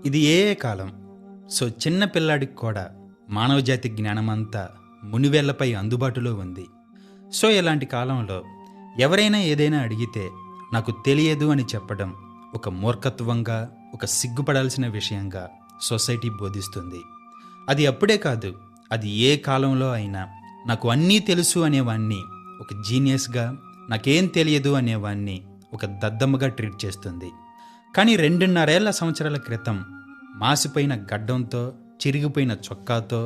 ఇది కాలం. సో చిన్న పిల్లాడికి కూడా మానవజాతి జ్ఞానమంతా మునివేళ్లపై అందుబాటులో ఉంది. సో ఇలాంటి కాలంలో ఎవరైనా ఏదైనా అడిగితే నాకు తెలియదు అని చెప్పడం ఒక మూర్ఖత్వంగా, ఒక సిగ్గుపడాల్సిన విషయంగా సొసైటీ బోధిస్తుంది. అది అప్పుడే కాదు, అది ఏ కాలంలో అయినా నాకు అన్నీ తెలుసు అనేవాణ్ణి ఒక జీనియస్గా, నాకేం తెలియదు అనేవాణ్ణి ఒక దద్దమ్మగా ట్రీట్ చేస్తుంది. కానీ 2.5 సంవత్సరాల క్రితం మాసిపోయిన గడ్డంతో, చిరిగిపోయిన చొక్కాతో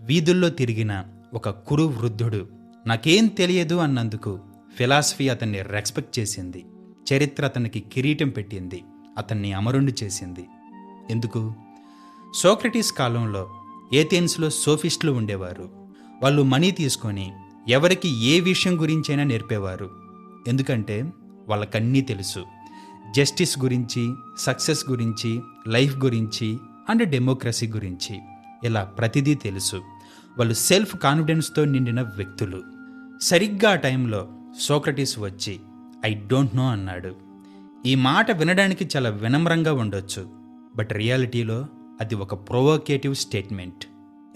వీధుల్లో తిరిగిన ఒక కురు వృద్ధుడు నాకేం తెలియదు అన్నందుకు ఫిలాసఫీ అతన్ని రెస్పెక్ట్ చేసింది. చరిత్ర అతనికి కిరీటం పెట్టింది, అతన్ని అమరుండి చేసింది. ఎందుకు? సోక్రటీస్ కాలంలో ఏథెన్స్లో సోఫిస్టులు ఉండేవారు. వాళ్ళు మనీ తీసుకొని ఎవరికి ఏ విషయం గురించైనా నేర్పేవారు. ఎందుకంటే వాళ్ళకన్నీ తెలుసు. జస్టిస్ గురించి, సక్సెస్ గురించి, లైఫ్ గురించి అండ్ డెమోక్రసీ గురించి, ఇలా ప్రతిదీ తెలుసు. వాళ్ళు సెల్ఫ్ కాన్ఫిడెన్స్తో నిండిన వ్యక్తులు. సరిగ్గా ఆ టైంలో సోక్రటీస్ వచ్చి ఐ డోంట్ నో అన్నాడు. ఈ మాట వినడానికి చాలా వినమ్రంగా ఉండొచ్చు, బట్ రియాలిటీలో అది ఒక ప్రొవోకేటివ్ స్టేట్మెంట్.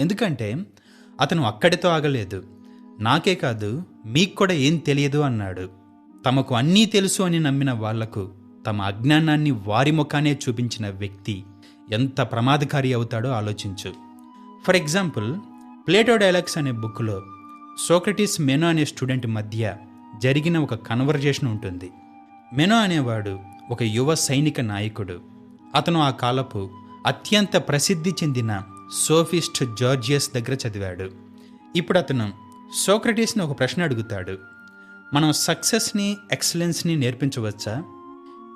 ఎందుకంటే అతను అక్కడితో ఆగలేదు. నాకే కాదు, మీకు కూడా ఏం తెలియదు అన్నాడు. తమకు అన్నీ తెలుసు అని నమ్మిన వాళ్లకు తమ అజ్ఞానాన్ని వారి ముఖానే చూపించిన వ్యక్తి ఎంత ప్రమాదకారి అవుతాడో ఆలోచించు. ఫర్ ఎగ్జాంపుల్, ప్లేటో డైలాగ్స్ అనే బుక్లో సోక్రటీస్ మెనో అనే స్టూడెంట్ మధ్య జరిగిన ఒక కన్వర్జేషన్ ఉంటుంది. మెనో అనేవాడు ఒక యువ సైనిక నాయకుడు. అతను ఆ కాలపు అత్యంత ప్రసిద్ధి చెందిన సోఫిస్ట్ జార్జియస్ దగ్గర చదివాడు. ఇప్పుడు అతను సోక్రటీస్ని ఒక ప్రశ్న అడుగుతాడు. మనం సక్సెస్ని, ఎక్సలెన్స్ని నేర్పించవచ్చా?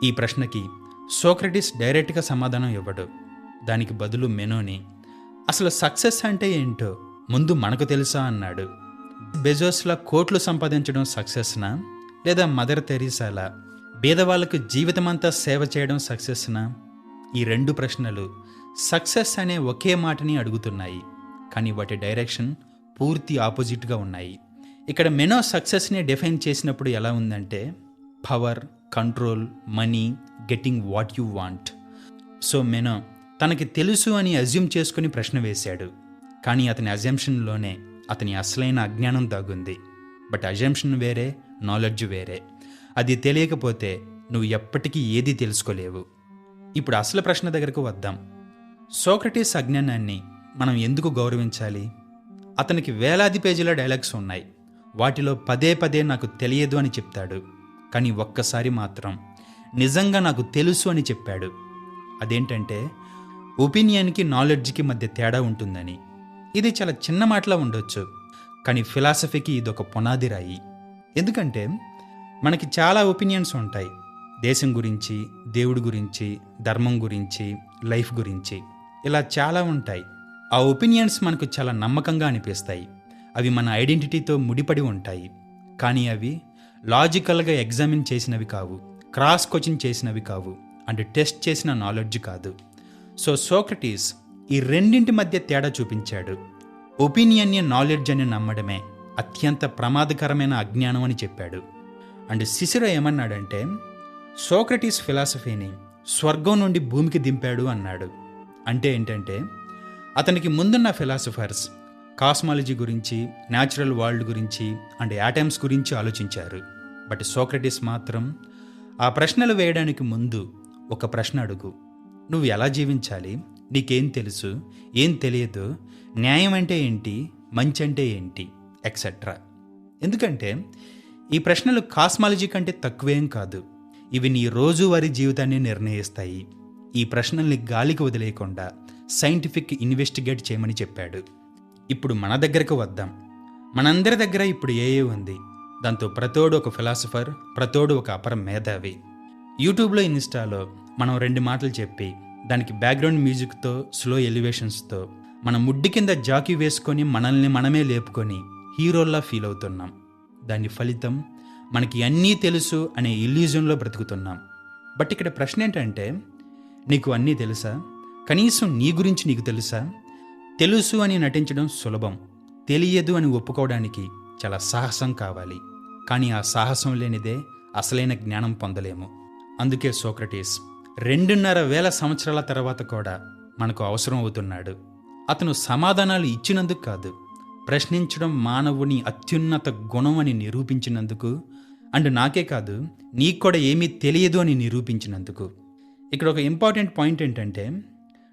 ఈ ప్రశ్నకి సోక్రటీస్ డైరెక్ట్గా సమాధానం ఇవ్వడు. దానికి బదులు మెనోని అసలు సక్సెస్ అంటే ఏంటో ముందు మనకు తెలుసా అన్నాడు. బెజోస్లా కోట్లు సంపాదించడం సక్సెస్నా, లేదా మదర్ తెరీసాలా బీదవాళ్లకు జీవితమంతా సేవ చేయడం సక్సెస్నా? ఈ 2 ప్రశ్నలు సక్సెస్ అనే ఒకే మాటని అడుగుతున్నాయి, కానీ వాటి డైరెక్షన్ పూర్తి ఆపోజిట్గా ఉన్నాయి. ఇక్కడ మెనో సక్సెస్ని డిఫైన్ చేసినప్పుడు ఎలా ఉందంటే power, control, money, getting what you want. So మెనో తనకి తెలుసు అని అజ్యూమ్ చేసుకుని ప్రశ్న వేశాడు. కానీ అతని అజంప్షన్లోనే అతని అసలైన అజ్ఞానం దాగుంది. బట్ అజంప్షన్ వేరే, నాలెడ్జ్ వేరే. అది తెలియకపోతే నువ్వు ఎప్పటికీ ఏదీ తెలుసుకోలేవు. ఇప్పుడు అసలు ప్రశ్న దగ్గరకు వద్దాం. సోక్రటీస్ అజ్ఞానాన్ని మనం ఎందుకు గౌరవించాలి? అతనికి వేలాది పేజీల డైలాగ్స్ ఉన్నాయి. వాటిలో పదే పదే నాకు తెలియదు అని చెప్తాడు. కానీ ఒక్కసారి మాత్రం నిజంగా నాకు తెలుసు అని చెప్పాడు. అదేంటంటే ఒపీనియన్కి, నాలెడ్జ్కి మధ్య తేడా ఉంటుందని. ఇది చాలా చిన్న మాటలా ఉండొచ్చు, కానీ ఫిలాసఫీకి ఇదొక పునాది రాయి. ఎందుకంటే మనకి చాలా ఒపీనియన్స్ ఉంటాయి. దేశం గురించి, దేవుడి గురించి, ధర్మం గురించి, లైఫ్ గురించి, ఇలా చాలా ఉంటాయి. ఆ ఒపీనియన్స్ మనకు చాలా నమ్మకంగా అనిపిస్తాయి. అవి మన ఐడెంటిటీతో ముడిపడి ఉంటాయి. కానీ అవి లాజికల్గా ఎగ్జామిన్ చేసినవి కావు, క్రాస్ క్వశ్చన్ చేసినవి కావు, అండ్ టెస్ట్ చేసిన నాలెడ్జ్ కాదు. సో సోక్రటీస్ ఈ రెండింటి మధ్య తేడా చూపించాడు. ఒపీనియన్ని నాలెడ్జ్ అని నమ్మడమే అత్యంత ప్రమాదకరమైన అజ్ఞానం అని చెప్పాడు. అండ్ సిసిరో ఏమన్నాడంటే సోక్రటీస్ ఫిలాసఫీని స్వర్గం నుండి భూమికి దింపాడు అన్నాడు. అంటే ఏంటంటే అతనికి ముందున్న ఫిలాసఫర్స్ కాస్మాలజీ గురించి, న్యాచురల్ వరల్డ్ గురించి అండ్ యాటమ్స్ గురించి ఆలోచించారు. బట్ సోక్రటీస్ మాత్రం ఆ ప్రశ్నలు వేయడానికి ముందు ఒక ప్రశ్న అడుగు. నువ్వు ఎలా జీవించాలి? నీకేం తెలుసు? ఏం తెలియదు? న్యాయం అంటే ఏంటి? మంచి అంటే ఏంటి? ఎక్సెట్రా. ఎందుకంటే ఈ ప్రశ్నలు కాస్మాలజీ కంటే తక్కువేం కాదు. ఇవి నీ రోజువారీ జీవితాన్ని నిర్ణయిస్తాయి. ఈ ప్రశ్నల్ని గాలికి వదిలేయకుండా సైంటిఫిక్ ఇన్వెస్టిగేట్ చేయమని చెప్పాడు. ఇప్పుడు మన దగ్గరకు వద్దాం. మనందరి దగ్గర ఇప్పుడు ఏఏ ఉంది. దాంతో ప్రతోడు ఒక ఫిలాసఫర్, ప్రతోడు ఒక అపర మేధావి. యూట్యూబ్లో, ఇన్స్టాలో మనం 2 మాటలు చెప్పి దానికి బ్యాక్గ్రౌండ్ మ్యూజిక్తో, స్లో ఎలివేషన్స్తో మన ముడ్డి కింద జాకీ వేసుకొని మనల్ని మనమే లేపుకొని హీరోల్లా ఫీల్ అవుతున్నాం. దాని ఫలితం మనకి అన్నీ తెలుసు అనే ఇల్యూజన్లో బ్రతుకుతున్నాం. బట్ ఇక్కడ ప్రశ్న ఏంటంటే నీకు అన్నీ తెలుసా? కనీసం నీ గురించి నీకు తెలుసా? తెలుసు అని నటించడం సులభం, తెలియదు అని ఒప్పుకోవడానికి చాలా సాహసం కావాలి. కానీ ఆ సాహసం లేనిదే అసలైన జ్ఞానం పొందలేము. అందుకే సోక్రటీస్ 2.5 సంవత్సరాల తర్వాత కూడా మనకు అవసరం అవుతున్నాడు. అతను సమాధానాలు ఇచ్చినందుకు కాదు, ప్రశ్నించడం మానవుని అత్యున్నత గుణం అని నిరూపించినందుకు, అండ్ నాకే కాదు నీకు కూడా ఏమీ తెలియదు అని నిరూపించినందుకు. ఇక్కడ ఒక ఇంపార్టెంట్ పాయింట్ ఏంటంటే,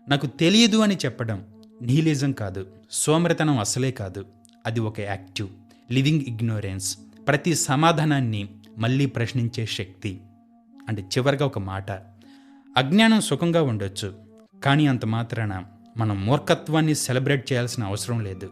నాకు తెలియదు అని చెప్పడం నిహిలిజం కాదు, సోమరితనం అసలే కాదు. అది ఒక యాక్టివ్ లివింగ్ ఇగ్నోరెన్స్, ప్రతి సమాధానాన్ని మళ్ళీ ప్రశ్నించే శక్తి. అంటే చివరిగా ఒక మాట, అజ్ఞానం సుఖంగా ఉండొచ్చు, కానీ అంత మాత్రాన మనం మూర్ఖత్వాన్ని సెలబ్రేట్ చేయాల్సిన అవసరం లేదు.